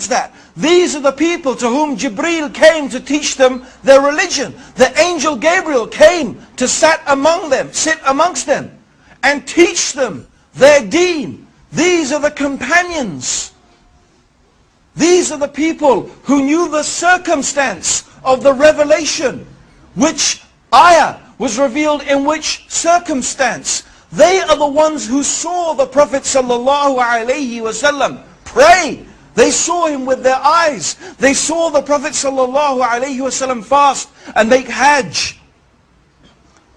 that. These are the people to whom Jibreel came to teach them their religion. The angel Gabriel came to sit amongst them and teach them their deen. These are the companions. These are the people who knew the circumstance of the revelation. Which ayah was revealed in which circumstance. They are the ones who saw the Prophet ﷺ pray. They saw him with their eyes. They saw the Prophet ﷺ fast and make hajj.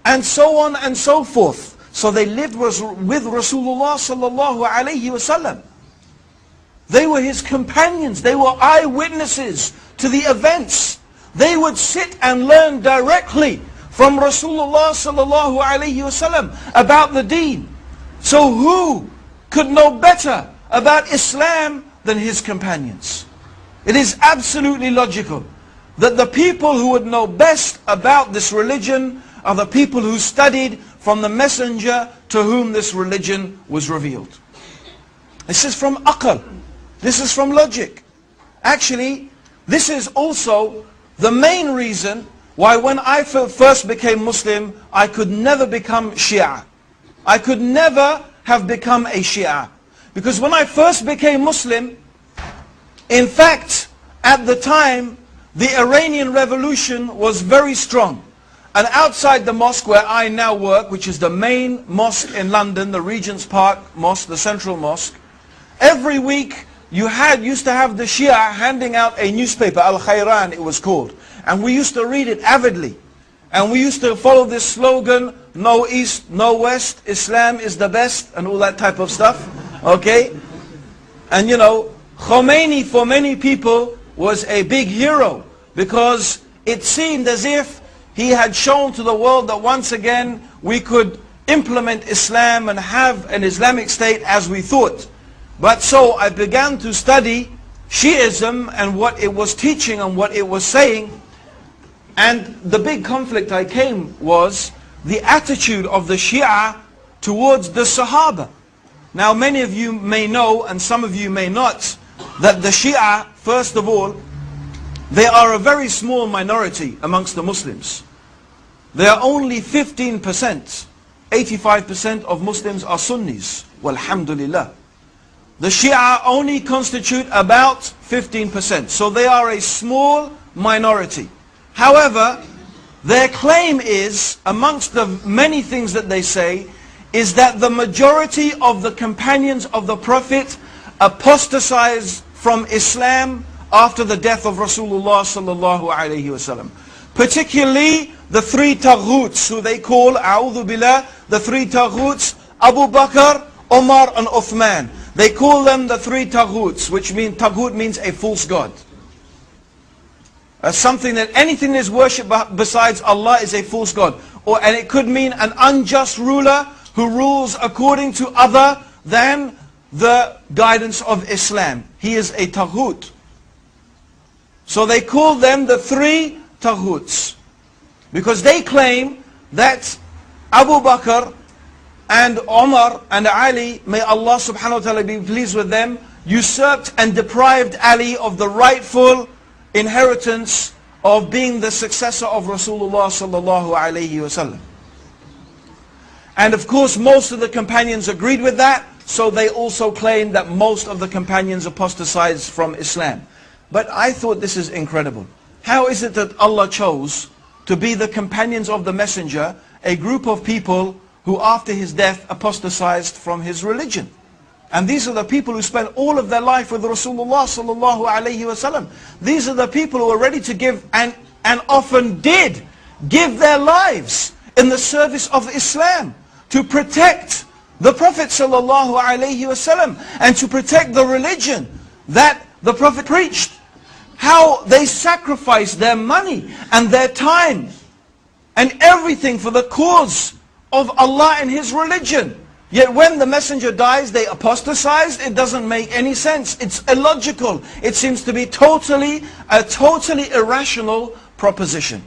And so on and so forth. So they lived with Rasulullah ﷺ. They were his companions. They were eyewitnesses to the events. They would sit and learn directly from Rasulullah ﷺ about the deen. So who could know better about Islam than his companions? It is absolutely logical that the people who would know best about this religion are the people who studied from the messenger to whom this religion was revealed. This is from aql. This is from logic. Actually, this is also the main reason why when I first became Muslim, I could never become Shia. I could never have become a Shia. Because when I first became Muslim, in fact, at the time, the Iranian Revolution was very strong. And outside the mosque where I now work, which is the main mosque in London, the Regent's Park Mosque, the Central Mosque, every week you used to have the Shia handing out a newspaper, Al-Khayran it was called. And we used to read it avidly. And we used to follow this slogan, no East, no West, Islam is the best, and all that type of stuff. Okay? And you know, Khomeini for many people was a big hero because it seemed as if he had shown to the world that once again we could implement Islam and have an Islamic state as we thought. But so I began to study Shiism and what it was teaching and what it was saying. And the big conflict I came was the attitude of the Shia towards the Sahaba. Now many of you may know, and some of you may not, that the Shia, first of all, they are a very small minority amongst the Muslims. They are only 15%. 85% of Muslims are Sunnis. Walhamdulillah. The Shia only constitute about 15%. So they are a small minority. However, their claim is, amongst the many things that they say, is that the majority of the companions of the Prophet apostatized from Islam after the death of Rasulullah sallallahu alayhi wasallam. Particularly the three taghuts, who they call, a'udhu billah, the three taghuts, Abu Bakr, Umar and Uthman. They call them the three taghuts, which means, taghut means a false god. Something that anything that is worshipped besides Allah is a false god. And it could mean an unjust ruler who rules according to other than the guidance of Islam. He is a taghut. So they call them the three taghuts. Because they claim that Abu Bakr and Umar and Ali, may Allah subhanahu wa ta'ala be pleased with them, usurped and deprived Ali of the rightful inheritance of being the successor of Rasulullah sallallahu alayhi wasallam. And of course most of the companions agreed with that, so they also claim that most of the companions apostatized from Islam. But I thought this is incredible. How is it that Allah chose to be the companions of the messenger, a group of people who after his death apostatized from his religion? And these are the people who spent all of their life with Rasulullah sallallahu alayhi wasallam. These are the people who are ready to give and often did give their lives in the service of Islam to protect the Prophet sallallahu alayhi wasallam and to protect the religion that the Prophet preached. How they sacrificed their money and their time and everything for the cause of Allah and His religion. Yet when the messenger dies, they apostatized. It doesn't make any sense. It's illogical. It seems to be a totally irrational proposition.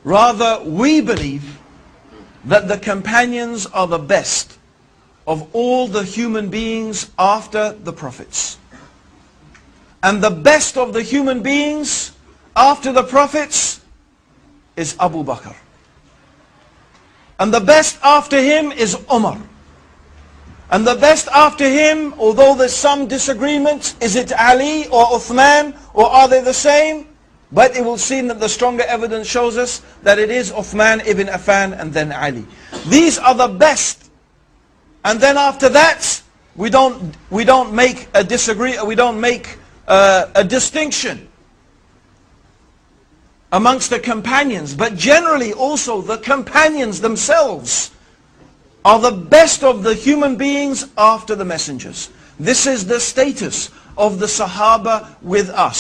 Rather, we believe that the companions are the best of all the human beings after the prophets. And the best of the human beings after the prophets is Abu Bakr. And the best after him is Umar. And the best after him, although there's some disagreement, is it Ali or Uthman, or are they the same? But it will seem that the stronger evidence shows us that it is Uthman ibn Affan and then Ali. These are the best. And then after that, we don't make a distinction amongst the companions. But generally also the companions themselves are the best of the human beings after the messengers. This is the status of the Sahaba with us.